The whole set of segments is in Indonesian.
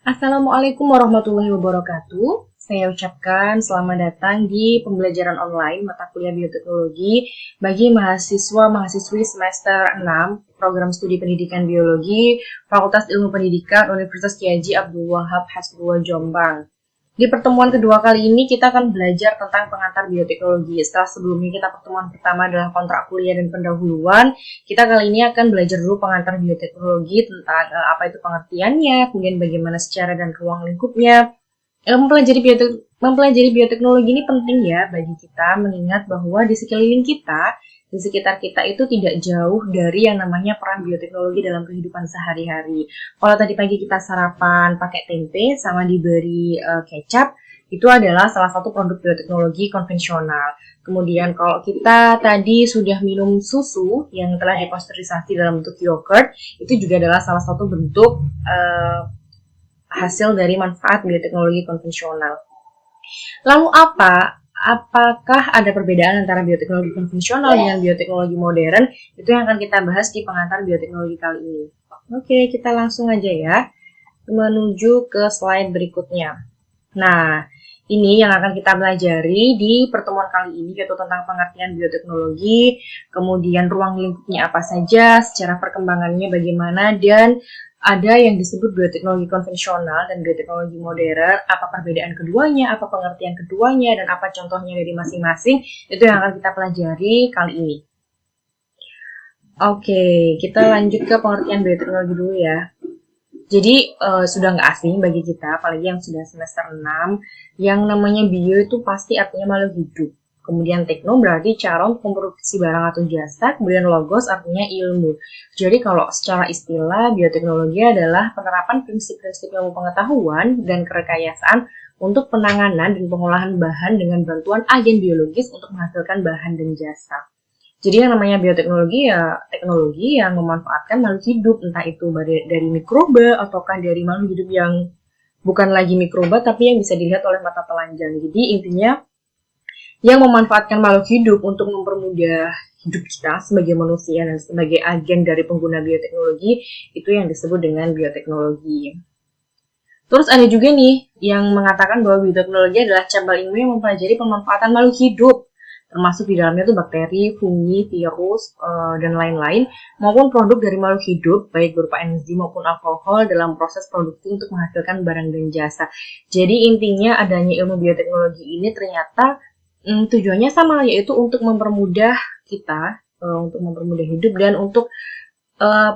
Assalamualaikum warahmatullahi wabarakatuh. Saya ucapkan selamat datang di pembelajaran online mata kuliah bioteknologi bagi mahasiswa-mahasiswi semester 6 program studi pendidikan biologi Fakultas Ilmu Pendidikan Universitas Kiai Haji Abdul Wahab Hasbullah Jombang. Di pertemuan kedua kali ini kita akan belajar tentang pengantar bioteknologi. Setelah sebelumnya kita pertemuan pertama adalah kontrak kuliah dan pendahuluan, kita kali ini akan belajar dulu pengantar bioteknologi tentang apa itu pengertiannya, kemudian bagaimana secara dan ruang lingkupnya. Mempelajari bioteknologi ini penting ya bagi kita mengingat bahwa di sekeliling kita, di sekitar kita itu tidak jauh dari yang namanya peran bioteknologi dalam kehidupan sehari-hari. Kalau tadi pagi kita sarapan pakai tempe sama diberi kecap, itu adalah salah satu produk bioteknologi konvensional. Kemudian kalau kita tadi sudah minum susu yang telah dipasteurisasi dalam bentuk yogurt, itu juga adalah salah satu bentuk hasil dari manfaat bioteknologi konvensional. Lalu apakah ada perbedaan antara bioteknologi konvensional dengan bioteknologi modern? Itu yang akan kita bahas di pengantar bioteknologi kali ini. Oke, kita langsung aja ya menuju ke slide berikutnya. Nah, ini yang akan kita pelajari di pertemuan kali ini, yaitu tentang pengertian bioteknologi, kemudian ruang lingkupnya apa saja, secara perkembangannya bagaimana, dan ada yang disebut bioteknologi konvensional dan bioteknologi modern, apa perbedaan keduanya, apa pengertian keduanya, dan apa contohnya dari masing-masing, itu yang akan kita pelajari kali ini. Oke, kita lanjut ke pengertian bioteknologi dulu ya. Jadi sudah nggak asing bagi kita, apalagi yang sudah semester 6, yang namanya bio itu pasti artinya makhluk hidup. Kemudian tekno berarti cara untuk memproduksi barang atau jasa, kemudian logos artinya ilmu. Jadi kalau secara istilah, bioteknologi adalah penerapan prinsip-prinsip ilmu pengetahuan dan kerekayasaan untuk penanganan dan pengolahan bahan dengan bantuan agen biologis untuk menghasilkan bahan dan jasa. Jadi yang namanya bioteknologi ya teknologi yang memanfaatkan makhluk hidup, entah itu dari mikroba ataukah dari makhluk hidup yang bukan lagi mikroba tapi yang bisa dilihat oleh mata telanjang. Jadi intinya yang memanfaatkan makhluk hidup untuk mempermudah hidup kita sebagai manusia dan sebagai agen dari pengguna bioteknologi, itu yang disebut dengan bioteknologi. Terus ada juga nih yang mengatakan bahwa bioteknologi adalah cabang ilmu yang mempelajari pemanfaatan makhluk hidup, termasuk di dalamnya itu bakteri, fungi, virus, dan lain-lain, maupun produk dari makhluk hidup, baik berupa enzim maupun alkohol dalam proses produksi untuk menghasilkan barang dan jasa. Jadi intinya adanya ilmu bioteknologi ini ternyata tujuannya sama, yaitu untuk mempermudah kita, untuk mempermudah hidup dan untuk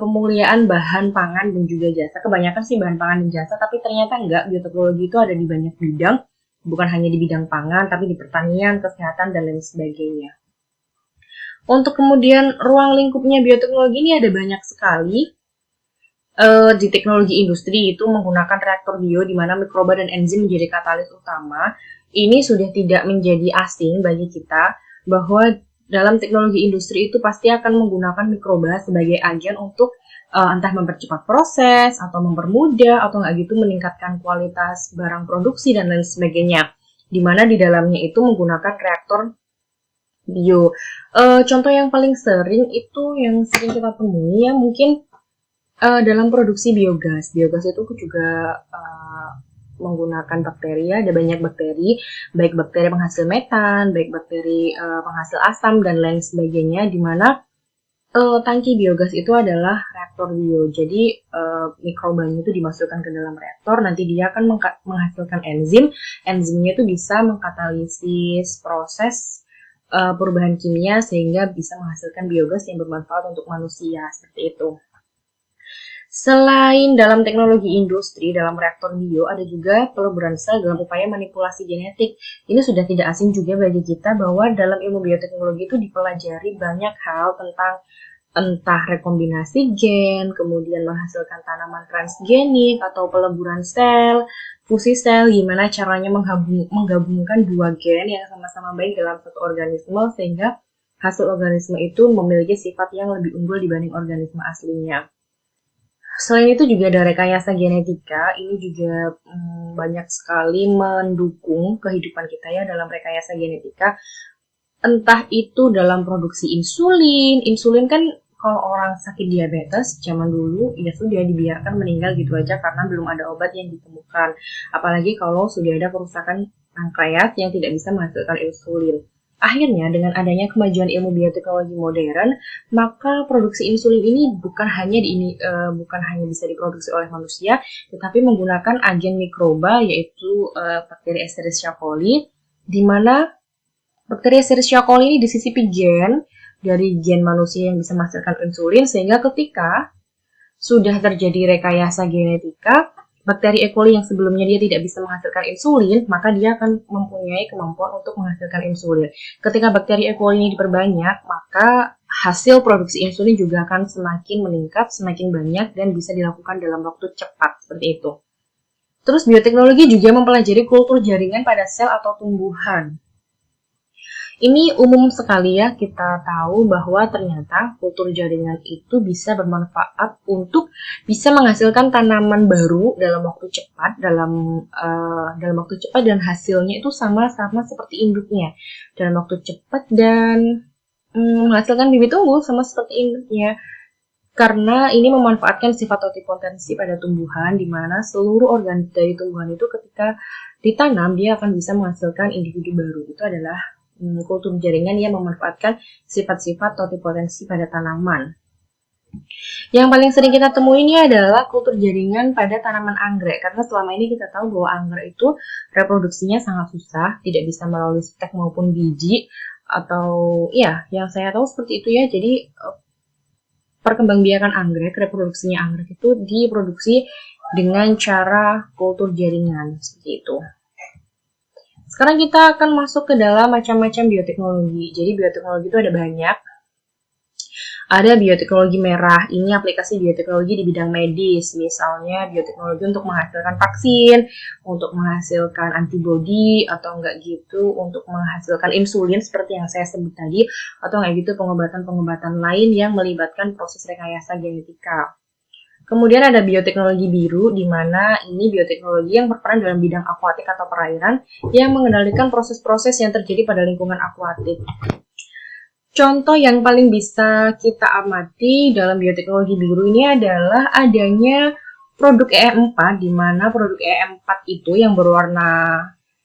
pemuliaan bahan pangan dan juga jasa. Kebanyakan sih bahan pangan dan jasa, tapi ternyata enggak, bioteknologi itu ada di banyak bidang, bukan hanya di bidang pangan, tapi di pertanian, kesehatan, dan lain sebagainya. Untuk kemudian ruang lingkupnya bioteknologi ini ada banyak sekali. Di teknologi industri itu menggunakan reaktor bio di mana mikroba dan enzim menjadi katalis utama. Ini sudah tidak menjadi asing bagi kita bahwa dalam teknologi industri itu pasti akan menggunakan mikroba sebagai agen untuk entah mempercepat proses atau mempermudah atau nggak gitu meningkatkan kualitas barang produksi dan lain sebagainya. Di mana di dalamnya itu menggunakan reaktor bio. Contoh yang paling sering itu yang sering kita temui ya mungkin dalam produksi biogas. Biogas itu juga menggunakan bakteri ya, ada banyak bakteri, baik bakteri penghasil metan, baik bakteri penghasil asam dan lain sebagainya, di mana tangki biogas itu adalah reaktor bio. Jadi mikrobanya itu dimasukkan ke dalam reaktor, nanti dia akan menghasilkan enzim. Enzimnya itu bisa mengkatalisis proses perubahan kimia sehingga bisa menghasilkan biogas yang bermanfaat untuk manusia, seperti itu. Selain dalam teknologi industri, dalam reaktor bio, ada juga peleburan sel dalam upaya manipulasi genetik. Ini sudah tidak asing juga bagi kita bahwa dalam ilmu bioteknologi itu dipelajari banyak hal tentang entah rekombinasi gen, kemudian menghasilkan tanaman transgenik, atau peleburan sel, fusi sel, gimana caranya menggabungkan dua gen yang sama-sama baik dalam satu organisme, sehingga hasil organisme itu memiliki sifat yang lebih unggul dibanding organisme aslinya. Selain itu juga ada rekayasa genetika, ini juga banyak sekali mendukung kehidupan kita ya dalam rekayasa genetika. Entah itu dalam produksi insulin kan kalau orang sakit diabetes zaman dulu ya sudah dibiarkan meninggal gitu aja karena belum ada obat yang ditemukan. Apalagi kalau sudah ada kerusakan pankreas yang tidak bisa menghasilkan insulin. Akhirnya dengan adanya kemajuan ilmu bioteknologi modern, maka produksi insulin ini bukan hanya bisa diproduksi oleh manusia, tetapi menggunakan agen mikroba yaitu bakteri Escherichia coli, di mana bakteri Escherichia coli ini disisipi gen dari gen manusia yang bisa menghasilkan insulin, sehingga ketika sudah terjadi rekayasa genetika, bakteri E. coli yang sebelumnya dia tidak bisa menghasilkan insulin, maka dia akan mempunyai kemampuan untuk menghasilkan insulin. Ketika bakteri E. coli ini diperbanyak, maka hasil produksi insulin juga akan semakin meningkat, semakin banyak, dan bisa dilakukan dalam waktu cepat, seperti itu. Terus bioteknologi juga mempelajari kultur jaringan pada sel atau tumbuhan. Ini umum sekali ya, kita tahu bahwa ternyata kultur jaringan itu bisa bermanfaat untuk bisa menghasilkan tanaman baru dalam waktu cepat, dalam waktu cepat, dan hasilnya itu sama-sama seperti induknya dalam waktu cepat, dan menghasilkan bibit unggul sama seperti induknya. Karena ini memanfaatkan sifat totipotensi pada tumbuhan, di mana seluruh organ dari tumbuhan itu ketika ditanam dia akan bisa menghasilkan individu baru. Itu adalah kultur jaringan yang memanfaatkan sifat-sifat totipotensi pada tanaman. Yang paling sering kita temui ini adalah kultur jaringan pada tanaman anggrek, karena selama ini kita tahu bahwa anggrek itu reproduksinya sangat susah, tidak bisa melalui stek maupun biji, atau ya yang saya tahu seperti itu ya. Jadi perkembangbiakan anggrek, reproduksinya anggrek itu diproduksi dengan cara kultur jaringan seperti itu. Sekarang kita akan masuk ke dalam macam-macam bioteknologi. Jadi bioteknologi itu ada banyak. Ada bioteknologi merah, ini aplikasi bioteknologi di bidang medis. Misalnya bioteknologi untuk menghasilkan vaksin, untuk menghasilkan antibodi, atau enggak gitu untuk menghasilkan insulin seperti yang saya sebut tadi, atau enggak gitu pengobatan-pengobatan lain yang melibatkan proses rekayasa genetika. Kemudian ada bioteknologi biru, di mana ini bioteknologi yang berperan dalam bidang akuatik atau perairan yang mengendalikan proses-proses yang terjadi pada lingkungan akuatik. Contoh yang paling bisa kita amati dalam bioteknologi biru ini adalah adanya produk EM4, di mana produk EM4 itu yang berwarna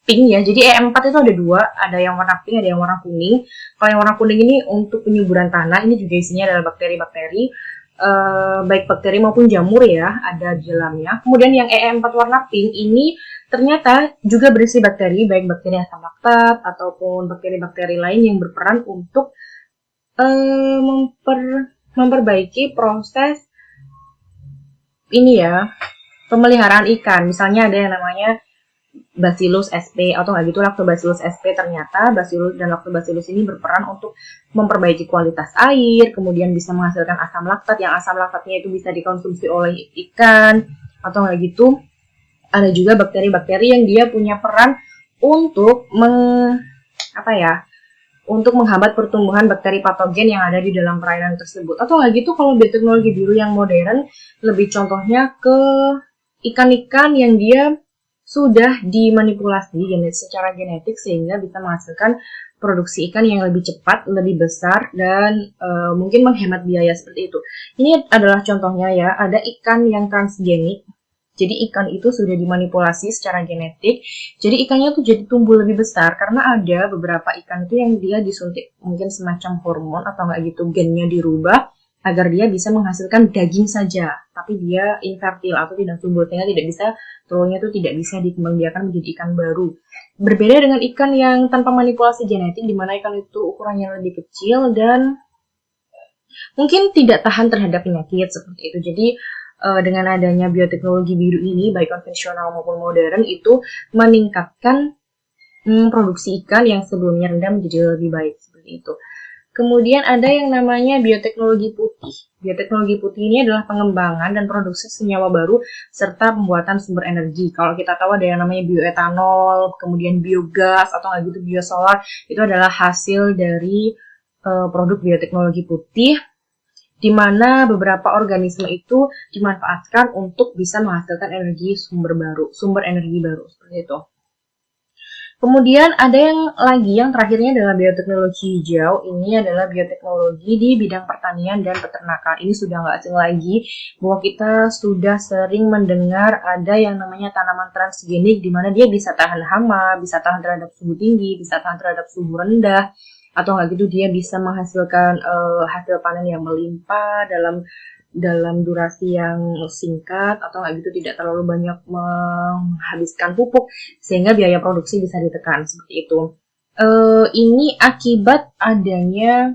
pink ya. Jadi EM4 itu ada dua, ada yang warna pink, ada yang warna kuning. Kalau yang warna kuning ini untuk penyuburan tanah, ini juga isinya adalah bakteri-bakteri. Baik bakteri maupun jamur ya, ada di dalamnya. Kemudian yang EM4 warna pink ini ternyata juga berisi bakteri, baik bakteri asam laktat ataupun bakteri-bakteri lain yang berperan untuk memperbaiki proses ini ya, pemeliharaan ikan. Misalnya ada yang namanya Bacillus sp atau nggak gitu Lactobacillus sp. Ternyata Bacillus dan Lactobacillus ini berperan untuk memperbaiki kualitas air, kemudian bisa menghasilkan asam laktat, yang asam laktatnya itu bisa dikonsumsi oleh ikan, atau nggak gitu ada juga bakteri-bakteri yang dia punya peran untuk untuk menghambat pertumbuhan bakteri patogen yang ada di dalam perairan tersebut. Atau nggak gitu kalau bioteknologi biru yang modern, lebih contohnya ke ikan-ikan yang dia sudah dimanipulasi secara genetik sehingga bisa menghasilkan produksi ikan yang lebih cepat, lebih besar, dan mungkin menghemat biaya seperti itu. Ini adalah contohnya ya, ada ikan yang transgenik. Jadi ikan itu sudah dimanipulasi secara genetik, jadi ikannya tuh jadi tumbuh lebih besar karena ada beberapa ikan itu yang dia disuntik mungkin semacam hormon atau nggak gitu gennya dirubah agar dia bisa menghasilkan daging saja, tapi dia infertil atau tidak subur sehingga tidak bisa telurnya itu tidak bisa dikembangbiakan menjadi ikan baru. Berbeda dengan ikan yang tanpa manipulasi genetik, di mana ikan itu ukurannya lebih kecil dan mungkin tidak tahan terhadap penyakit seperti itu. Jadi dengan adanya bioteknologi biru ini, baik konvensional maupun modern, itu meningkatkan produksi ikan yang sebelumnya rendah menjadi lebih baik seperti itu. Kemudian ada yang namanya bioteknologi putih. Bioteknologi putih ini adalah pengembangan dan produksi senyawa baru serta pembuatan sumber energi. Kalau kita tahu ada yang namanya bioetanol, kemudian biogas atau nggak gitu biosolar, itu adalah hasil dari produk bioteknologi putih, di mana beberapa organisme itu dimanfaatkan untuk bisa menghasilkan sumber energi baru seperti itu. Kemudian ada yang lagi, yang terakhirnya adalah bioteknologi hijau. Ini adalah bioteknologi di bidang pertanian dan peternakan. Ini sudah nggak asing lagi bahwa kita sudah sering mendengar ada yang namanya tanaman transgenik, di mana dia bisa tahan hama, bisa tahan terhadap suhu tinggi, bisa tahan terhadap suhu rendah, atau nggak gitu dia bisa menghasilkan hasil panen yang melimpah dalam durasi yang singkat, atau nggak gitu tidak terlalu banyak menghabiskan pupuk sehingga biaya produksi bisa ditekan seperti itu. Ini akibat adanya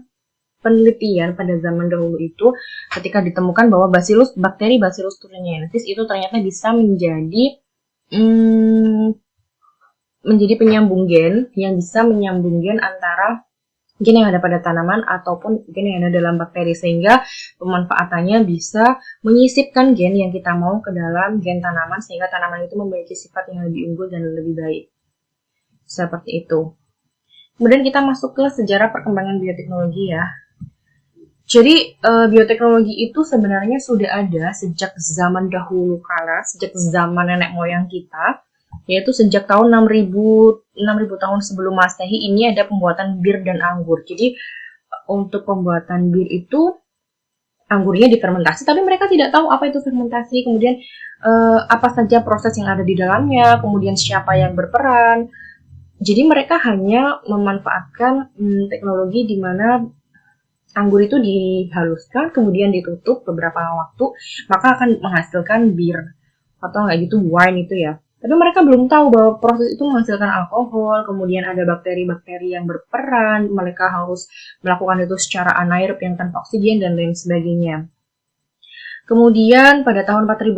penelitian pada zaman dahulu itu ketika ditemukan bahwa bakteri Bacillus thuringiensis itu ternyata bisa menjadi penyambung gen yang bisa menyambung gen antara gen yang ada pada tanaman ataupun gen yang ada dalam bakteri, sehingga pemanfaatannya bisa menyisipkan gen yang kita mau ke dalam gen tanaman sehingga tanaman itu memiliki sifat yang lebih unggul dan lebih baik. Seperti itu. Kemudian kita masuk ke sejarah perkembangan bioteknologi ya. Jadi bioteknologi itu sebenarnya sudah ada sejak zaman dahulu kala, sejak zaman nenek moyang kita, yaitu sejak tahun 6000 tahun sebelum Masehi. Ini ada pembuatan bir dan anggur. Jadi untuk pembuatan bir itu anggurnya difermentasi, tapi mereka tidak tahu apa itu fermentasi, kemudian apa saja proses yang ada di dalamnya, kemudian siapa yang berperan. Jadi mereka hanya memanfaatkan teknologi di mana anggur itu dihaluskan, kemudian ditutup beberapa waktu, maka akan menghasilkan bir atau nggak gitu wine itu ya. Tapi mereka belum tahu bahwa proses itu menghasilkan alkohol, kemudian ada bakteri-bakteri yang berperan, mereka harus melakukan itu secara anaerob yang tanpa oksigen dan lain sebagainya. Kemudian pada tahun 4000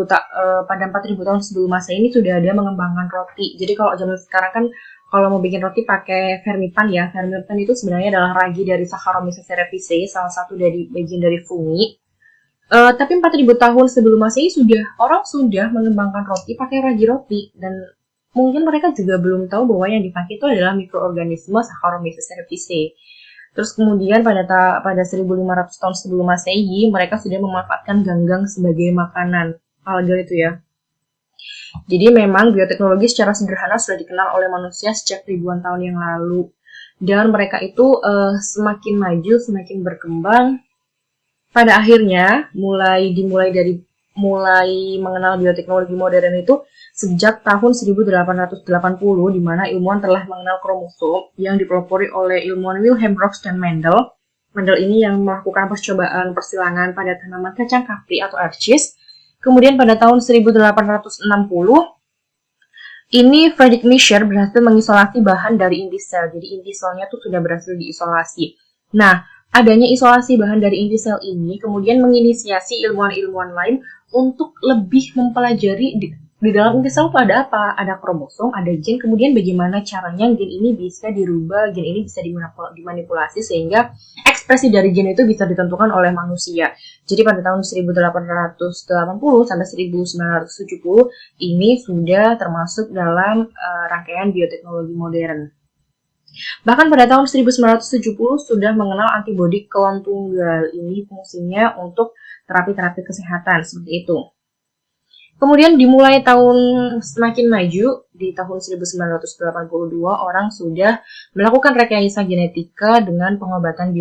tahun sebelum Masehi ini sudah ada mengembangkan roti. Jadi kalau zaman sekarang kan kalau mau bikin roti pakai fermipan ya. Fermipan itu sebenarnya adalah ragi dari Saccharomyces cerevisiae, salah satu bagian dari fungi. Tapi 4000 tahun sebelum Masehi orang sudah mengembangkan roti pakai ragi roti, dan mungkin mereka juga belum tahu bahwa yang dipakai itu adalah mikroorganisme Saccharomyces cerevisiae. Terus kemudian pada 1500 tahun sebelum Masehi mereka sudah memanfaatkan ganggang sebagai makanan, alga itu ya. Jadi memang bioteknologi secara sederhana sudah dikenal oleh manusia sejak ribuan tahun yang lalu, dan mereka itu semakin maju, semakin berkembang. Pada akhirnya mulai mengenal bioteknologi modern itu sejak tahun 1880, di mana ilmuwan telah mengenal kromosom yang dipelopori oleh ilmuwan Wilhelm Rox dan Mendel. Mendel ini yang melakukan percobaan persilangan pada tanaman kacang kapri atau Archis. Kemudian pada tahun 1860 ini Friedrich Miescher berhasil mengisolasi bahan dari inti sel. Jadi inti selnya tuh sudah berhasil diisolasi. Nah, adanya isolasi bahan dari inti sel ini kemudian menginisiasi ilmuwan-ilmuwan lain untuk lebih mempelajari di dalam inti sel itu ada apa? Ada kromosom, ada gen, kemudian bagaimana caranya gen ini bisa dirubah, gen ini bisa dimanipulasi sehingga ekspresi dari gen itu bisa ditentukan oleh manusia. Jadi pada tahun 1880 sampai 1970 ini sudah termasuk dalam rangkaian bioteknologi modern. Bahkan pada tahun 1970 sudah mengenal antibodi klon tunggal. Ini fungsinya untuk terapi-terapi kesehatan seperti itu. Kemudian dimulai semakin maju, di tahun 1982 orang sudah melakukan rekayasa genetika dengan pengobatan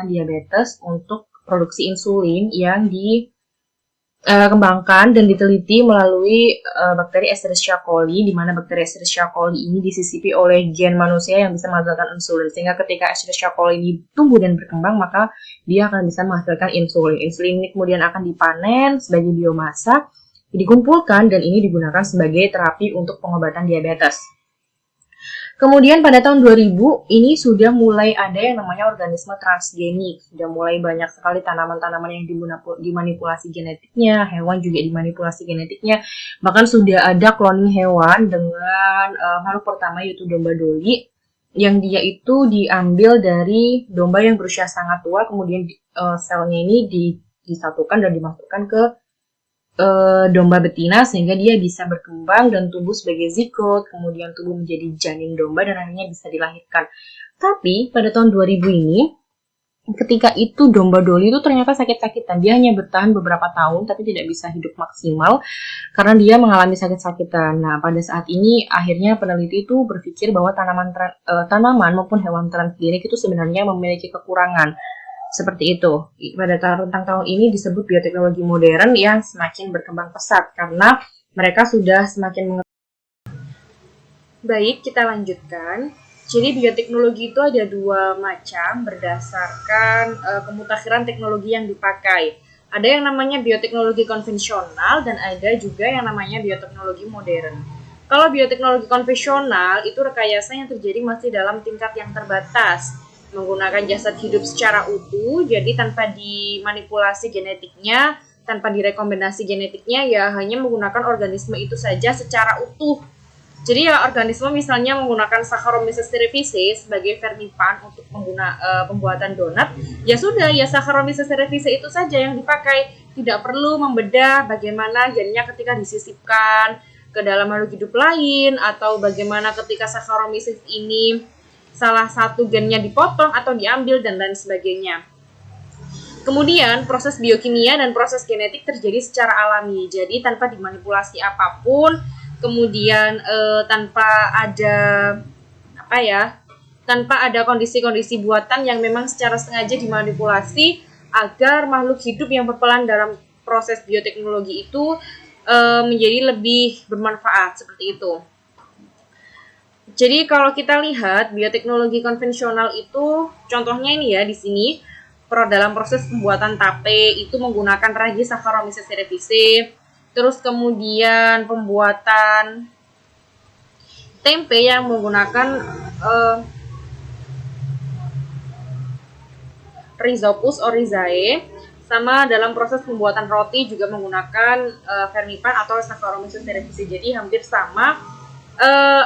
diabetes untuk produksi insulin yang dikembangkan dan diteliti melalui bakteri Escherichia coli, di mana bakteri Escherichia coli ini disisipi oleh gen manusia yang bisa menghasilkan insulin, sehingga ketika Escherichia coli ini tumbuh dan berkembang maka dia akan bisa menghasilkan insulin. Insulin ini kemudian akan dipanen sebagai biomasa, dikumpulkan, dan ini digunakan sebagai terapi untuk pengobatan diabetes. Kemudian pada tahun 2000 ini sudah mulai ada yang namanya organisme transgenik. Sudah mulai banyak sekali tanaman-tanaman yang dimanipulasi genetiknya, hewan juga dimanipulasi genetiknya. Bahkan sudah ada cloning hewan dengan makhluk pertama yaitu domba doli, yang dia itu diambil dari domba yang berusia sangat tua, kemudian selnya ini disatukan dan dimasukkan ke domba betina sehingga dia bisa berkembang dan tumbuh sebagai zigot, kemudian tumbuh menjadi janin domba dan akhirnya bisa dilahirkan. Tapi pada tahun 2000 ini ketika itu domba Dolly itu ternyata sakit-sakitan. Dia hanya bertahan beberapa tahun tapi tidak bisa hidup maksimal karena dia mengalami sakit-sakitan. Nah, pada saat ini akhirnya peneliti itu berpikir bahwa tanaman maupun hewan transgenik itu sebenarnya memiliki kekurangan. Seperti itu. Pada rentang tahun ini disebut bioteknologi modern yang semakin berkembang pesat karena mereka sudah semakin mengetahui. Baik, kita lanjutkan. Jadi bioteknologi itu ada dua macam berdasarkan kemutakhiran teknologi yang dipakai. Ada yang namanya bioteknologi konvensional dan ada juga yang namanya bioteknologi modern. Kalau bioteknologi konvensional itu rekayasa yang terjadi masih dalam tingkat yang terbatas, menggunakan jasad hidup secara utuh, jadi tanpa dimanipulasi genetiknya, tanpa direkomendasi genetiknya, ya hanya menggunakan organisme itu saja secara utuh. Jadi ya organisme misalnya menggunakan Saccharomyces cerevisiae sebagai vermipan untuk pembuatan donat, ya sudah, ya Saccharomyces cerevisiae itu saja yang dipakai. Tidak perlu membedah bagaimana gennya ketika disisipkan ke dalam makhluk hidup lain, atau bagaimana ketika Saccharomyces ini salah satu gennya dipotong atau diambil dan lain sebagainya. Kemudian proses biokimia dan proses genetik terjadi secara alami, jadi tanpa dimanipulasi apapun. Kemudian tanpa ada kondisi-kondisi buatan yang memang secara sengaja dimanipulasi agar makhluk hidup yang berperan dalam proses bioteknologi itu menjadi lebih bermanfaat, seperti itu. Jadi kalau kita lihat bioteknologi konvensional itu contohnya ini ya di sini, dalam proses pembuatan tape itu menggunakan ragi Saccharomyces cerevisiae. Terus kemudian pembuatan tempe yang menggunakan Rhizopus oryzae, sama dalam proses pembuatan roti juga menggunakan vermipan atau Saccharomyces cerevisiae. Jadi hampir sama.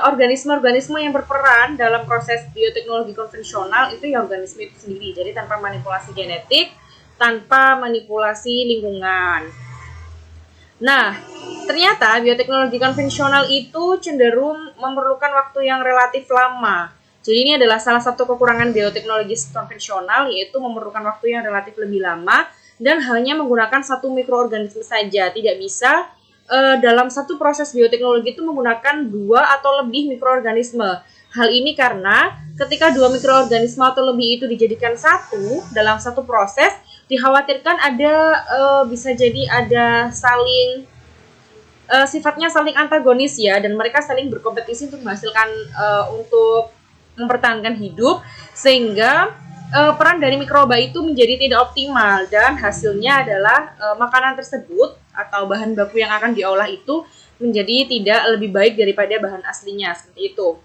Organisme-organisme yang berperan dalam proses bioteknologi konvensional itu ya organisme itu sendiri. Jadi tanpa manipulasi genetik, tanpa manipulasi lingkungan. Nah, ternyata bioteknologi konvensional itu cenderung memerlukan waktu yang relatif lama. Jadi ini adalah salah satu kekurangan bioteknologi konvensional, yaitu memerlukan waktu yang relatif lebih lama dan hanya menggunakan satu mikroorganisme saja. Tidak bisa dalam satu proses bioteknologi itu menggunakan 2 atau lebih mikroorganisme. Hal ini karena ketika 2 mikroorganisme atau lebih itu dijadikan satu dalam satu proses, dikhawatirkan bisa jadi ada sifatnya saling antagonis ya, dan mereka saling berkompetisi untuk menghasilkan untuk mempertahankan hidup, sehingga peran dari mikroba itu menjadi tidak optimal dan hasilnya adalah makanan tersebut atau bahan baku yang akan diolah itu menjadi tidak lebih baik daripada bahan aslinya, seperti itu.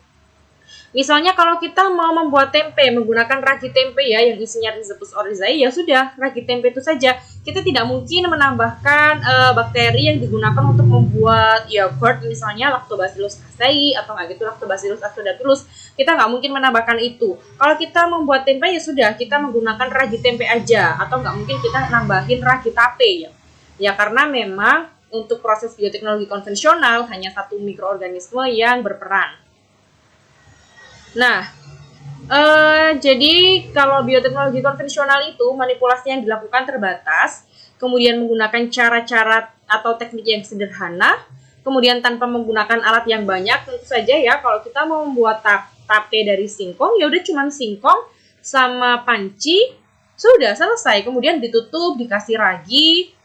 Misalnya kalau kita mau membuat tempe menggunakan ragi tempe ya yang isinya Rhizopus oryzae, ya sudah, ragi tempe itu saja. Kita tidak mungkin menambahkan bakteri yang digunakan untuk membuat yogurt, misalnya Lactobacillus casei atau nggak gitu Lactobacillus acidophilus. Kita nggak mungkin menambahkan itu. Kalau kita membuat tempe ya sudah, kita menggunakan ragi tempe aja, atau nggak mungkin kita nambahin ragi tape ya. Ya karena memang untuk proses bioteknologi konvensional hanya satu mikroorganisme yang berperan. Nah, jadi kalau bioteknologi konvensional itu manipulasi yang dilakukan terbatas, kemudian menggunakan cara-cara atau teknik yang sederhana, kemudian tanpa menggunakan alat yang banyak. Tentu saja ya kalau kita mau membuat tape dari singkong, ya udah cuma singkong sama panci, sudah selesai. Kemudian ditutup, dikasih ragi,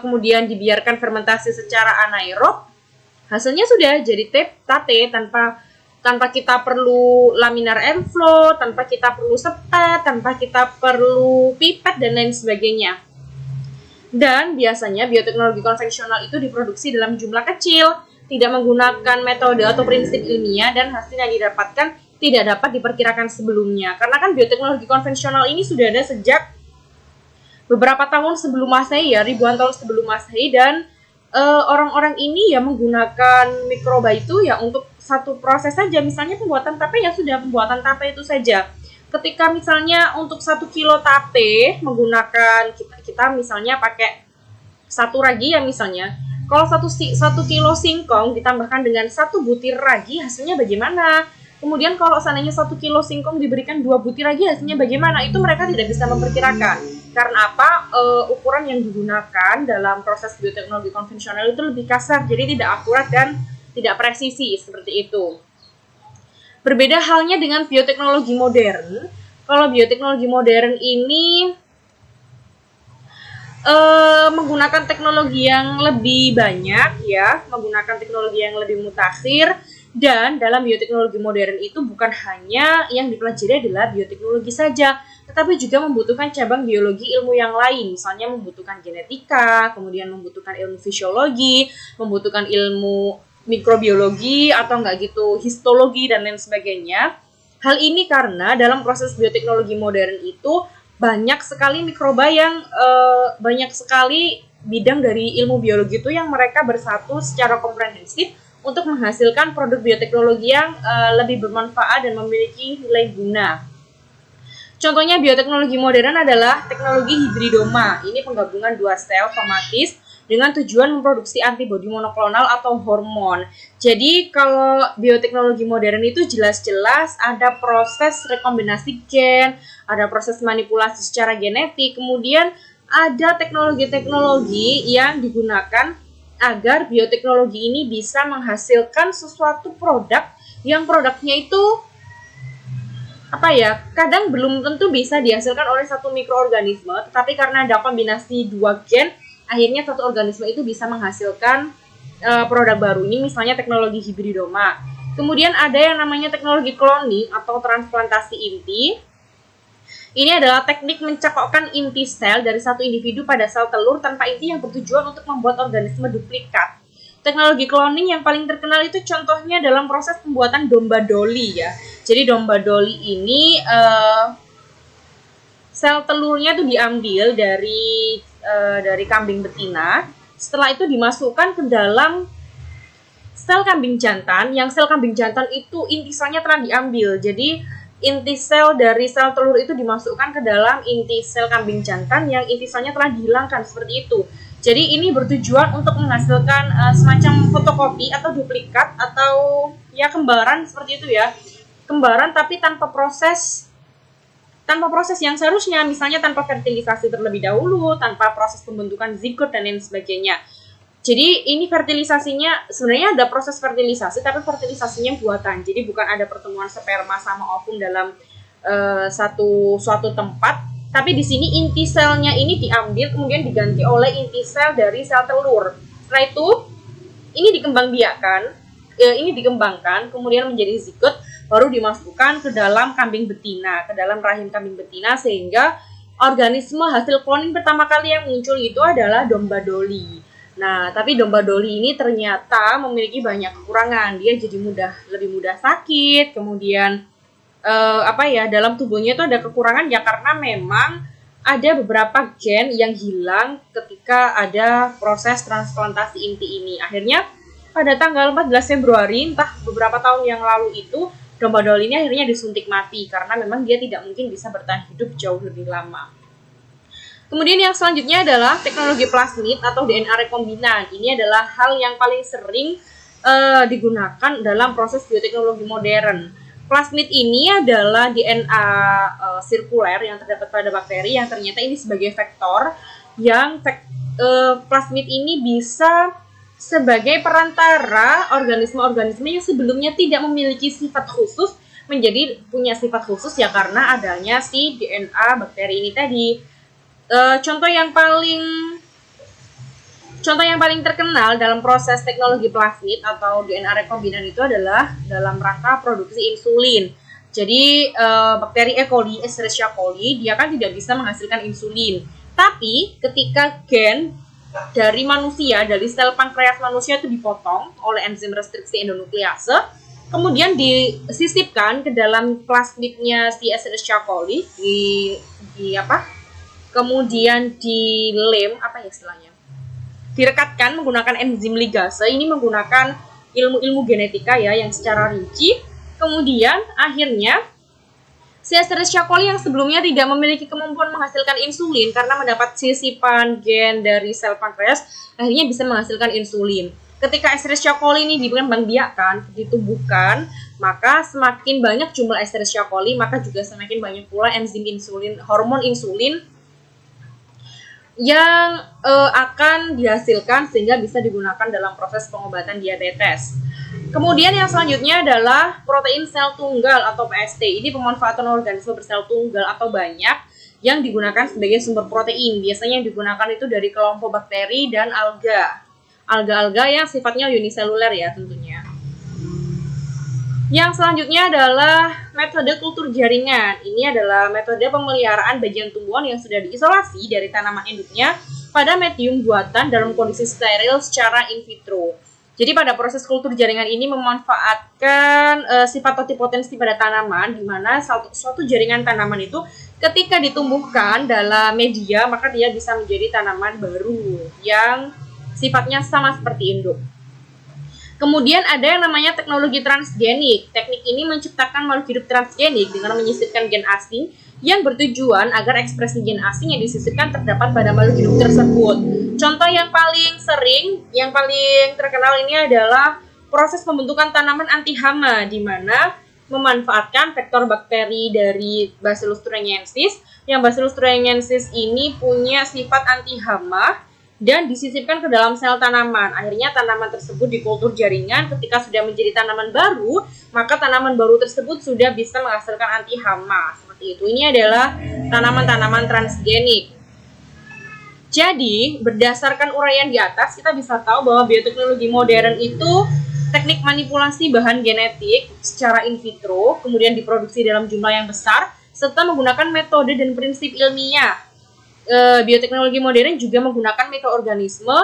kemudian dibiarkan fermentasi secara anaerob, hasilnya sudah jadi tape tanpa kita perlu laminar airflow, tanpa kita perlu sepet, tanpa kita perlu pipet dan lain sebagainya. Dan biasanya bioteknologi konvensional itu diproduksi dalam jumlah kecil, tidak menggunakan metode atau prinsip ilmiah, dan hasil yang didapatkan tidak dapat diperkirakan sebelumnya. Karena kan bioteknologi konvensional ini sudah ada sejak beberapa tahun sebelum Masehi ya, ribuan tahun sebelum Masehi, dan orang-orang ini ya menggunakan mikroba itu ya untuk satu proses saja. Misalnya pembuatan tape ya sudah, pembuatan tape itu saja. Ketika misalnya untuk 1 kilo tape menggunakan kita misalnya pakai 1 ragi ya misalnya. Kalau 1 kilo singkong ditambahkan dengan 1 butir ragi, hasilnya bagaimana? Kemudian kalau seandainya 1 kilo singkong diberikan 2 butir lagi hasilnya bagaimana? Itu mereka tidak bisa memperkirakan. Karena apa? Ukuran yang digunakan dalam proses bioteknologi konvensional itu lebih kasar, jadi tidak akurat dan tidak presisi seperti itu. Berbeda halnya dengan bioteknologi modern. Kalau bioteknologi modern ini menggunakan teknologi yang lebih banyak ya, menggunakan teknologi yang lebih mutakhir. Dan dalam bioteknologi modern itu bukan hanya yang dipelajari adalah bioteknologi saja, tetapi juga membutuhkan cabang biologi ilmu yang lain, misalnya membutuhkan genetika, kemudian membutuhkan ilmu fisiologi, membutuhkan ilmu mikrobiologi atau enggak gitu histologi dan lain sebagainya. Hal ini karena dalam proses bioteknologi modern itu banyak sekali mikroba yang banyak sekali bidang dari ilmu biologi itu yang mereka bersatu secara komprehensif untuk menghasilkan produk bioteknologi yang lebih bermanfaat dan memiliki nilai guna. Contohnya bioteknologi modern adalah teknologi hibridoma. Ini penggabungan 2 sel somatis dengan tujuan memproduksi antibodi monoklonal atau hormon. Jadi kalau bioteknologi modern itu jelas-jelas ada proses rekombinasi gen, ada proses manipulasi secara genetik, kemudian ada teknologi-teknologi yang digunakan agar bioteknologi ini bisa menghasilkan sesuatu produk yang produknya itu kadang belum tentu bisa dihasilkan oleh satu mikroorganisme, tetapi karena ada kombinasi 2 gen, akhirnya satu organisme itu bisa menghasilkan produk baru. Ini misalnya teknologi hibridoma. Kemudian ada yang namanya teknologi cloning atau transplantasi inti. Ini adalah teknik mencekokkan inti sel dari satu individu pada sel telur tanpa inti yang bertujuan untuk membuat organisme duplikat. Teknologi cloning yang paling terkenal itu contohnya dalam proses pembuatan domba doli ya. Jadi domba doli ini sel telurnya itu diambil dari kambing betina. Setelah itu dimasukkan ke dalam sel kambing jantan, yang sel kambing jantan itu inti selnya telah diambil. Jadi inti sel dari sel telur itu dimasukkan ke dalam inti sel kambing jantan yang inti selnya telah dihilangkan seperti itu. Jadi ini bertujuan untuk menghasilkan semacam fotokopi atau duplikat atau ya kembaran seperti itu ya. Kembaran tapi tanpa proses yang seharusnya, misalnya tanpa fertilisasi terlebih dahulu, tanpa proses pembentukan zigot dan lain sebagainya. Jadi ini fertilisasinya sebenarnya ada proses fertilisasi, tapi fertilisasinya buatan. Jadi bukan ada pertemuan sperma sama ovum dalam suatu tempat, tapi di sini inti selnya ini diambil kemudian diganti oleh inti sel dari sel telur. Setelah itu ini dikembangkan, kemudian menjadi zigot, baru dimasukkan ke dalam kambing betina, ke dalam rahim kambing betina, sehingga organisme hasil cloning pertama kali yang muncul itu adalah domba doli. Nah, tapi domba doli ini ternyata memiliki banyak kekurangan. Dia jadi lebih mudah sakit. Kemudian dalam tubuhnya itu ada kekurangan ya karena memang ada beberapa gen yang hilang ketika ada proses transplantasi inti ini. Akhirnya pada tanggal 14 Februari, entah beberapa tahun yang lalu itu, domba doli ini akhirnya disuntik mati karena memang dia tidak mungkin bisa bertahan hidup jauh lebih lama. Kemudian yang selanjutnya adalah teknologi plasmid atau DNA rekombinan. Ini adalah hal yang paling sering digunakan dalam proses bioteknologi modern. Plasmid ini adalah DNA sirkuler yang terdapat pada bakteri yang ternyata ini sebagai vektor yang plasmid ini bisa sebagai perantara organisme-organisme yang sebelumnya tidak memiliki sifat khusus menjadi punya sifat khusus ya karena adanya si DNA bakteri ini tadi. Contoh yang paling terkenal dalam proses teknologi plasmid atau DNA rekombinan itu adalah dalam rangka produksi insulin. Jadi bakteri E. coli, Escherichia coli, dia kan tidak bisa menghasilkan insulin. Tapi ketika gen dari manusia, dari sel pankreas manusia itu dipotong oleh enzim restriksi endonuklease, kemudian disisipkan ke dalam plasmidnya si Escherichia coli, kemudian direkatkan menggunakan enzim ligase. Ini menggunakan ilmu genetika ya yang secara rinci. Kemudian akhirnya si Escherichia coli yang sebelumnya tidak memiliki kemampuan menghasilkan insulin karena mendapat sisipan gen dari sel pankreas, akhirnya bisa menghasilkan insulin. Ketika Escherichia coli ini dikembangbiakkan, ditumbuhkan, Maka semakin banyak jumlah Escherichia coli, maka juga semakin banyak pula enzim insulin, hormon insulin yang akan dihasilkan sehingga bisa digunakan dalam proses pengobatan diabetes. Kemudian yang selanjutnya adalah protein sel tunggal atau PST. Ini pemanfaatan organisme bersel tunggal atau banyak yang digunakan sebagai sumber protein. Biasanya yang digunakan itu dari kelompok bakteri dan alga. Alga-alga yang sifatnya uniseluler ya tentunya. Yang selanjutnya adalah metode kultur jaringan. Ini adalah metode pemeliharaan bagian tumbuhan yang sudah diisolasi dari tanaman induknya pada medium buatan dalam kondisi steril secara in vitro. Jadi pada proses kultur jaringan ini memanfaatkan sifat totipotensi pada tanaman, di mana suatu jaringan tanaman itu ketika ditumbuhkan dalam media, maka dia bisa menjadi tanaman baru yang sifatnya sama seperti induk. Kemudian ada yang namanya teknologi transgenik. Teknik ini menciptakan makhluk hidup transgenik dengan menyisipkan gen asing yang bertujuan agar ekspresi gen asing yang disisipkan terdapat pada makhluk hidup tersebut. Contoh yang paling sering, yang paling terkenal ini adalah proses pembentukan tanaman anti hama, di mana memanfaatkan vektor bakteri dari Bacillus thuringiensis. Yang Bacillus thuringiensis ini punya sifat anti hama dan disisipkan ke dalam sel tanaman. Akhirnya tanaman tersebut dikultur jaringan. Ketika sudah menjadi tanaman baru, maka tanaman baru tersebut sudah bisa menghasilkan anti hama. Seperti itu. Ini adalah tanaman-tanaman transgenik. Jadi, berdasarkan uraian di atas, kita bisa tahu bahwa bioteknologi modern itu teknik manipulasi bahan genetik secara in vitro, kemudian diproduksi dalam jumlah yang besar, serta menggunakan metode dan prinsip ilmiah. Bioteknologi modern juga menggunakan mikroorganisme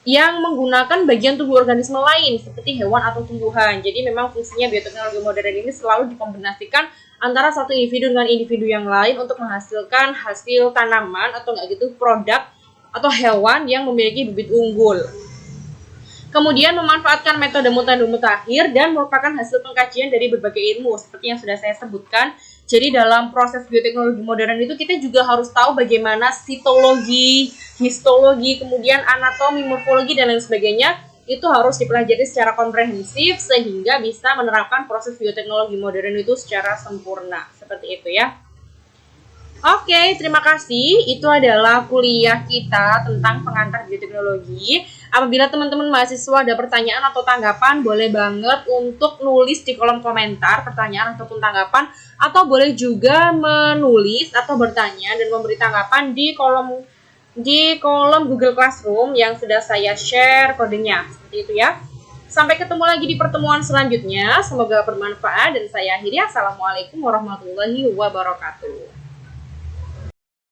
yang menggunakan bagian tubuh organisme lain seperti hewan atau tumbuhan. Jadi memang fungsinya bioteknologi modern ini selalu dikombinasikan antara satu individu dengan individu yang lain untuk menghasilkan hasil tanaman atau enggak gitu produk atau hewan yang memiliki bibit unggul. Kemudian memanfaatkan metode mutandum mutakhir dan merupakan hasil pengkajian dari berbagai ilmu seperti yang sudah saya sebutkan. Jadi dalam proses bioteknologi modern itu kita juga harus tahu bagaimana sitologi, histologi, kemudian anatomi, morfologi dan lain sebagainya itu harus dipelajari secara komprehensif sehingga bisa menerapkan proses bioteknologi modern itu secara sempurna. Seperti itu ya. Oke, terima kasih. Itu adalah kuliah kita tentang pengantar bioteknologi. Apabila teman-teman mahasiswa ada pertanyaan atau tanggapan, boleh banget untuk nulis di kolom komentar pertanyaan ataupun tanggapan, atau boleh juga menulis atau bertanya dan memberi tanggapan di kolom Google Classroom yang sudah saya share kodenya. Seperti itu ya. Sampai ketemu lagi di pertemuan selanjutnya. Semoga bermanfaat dan saya akhiri. Assalamualaikum warahmatullahi wabarakatuh.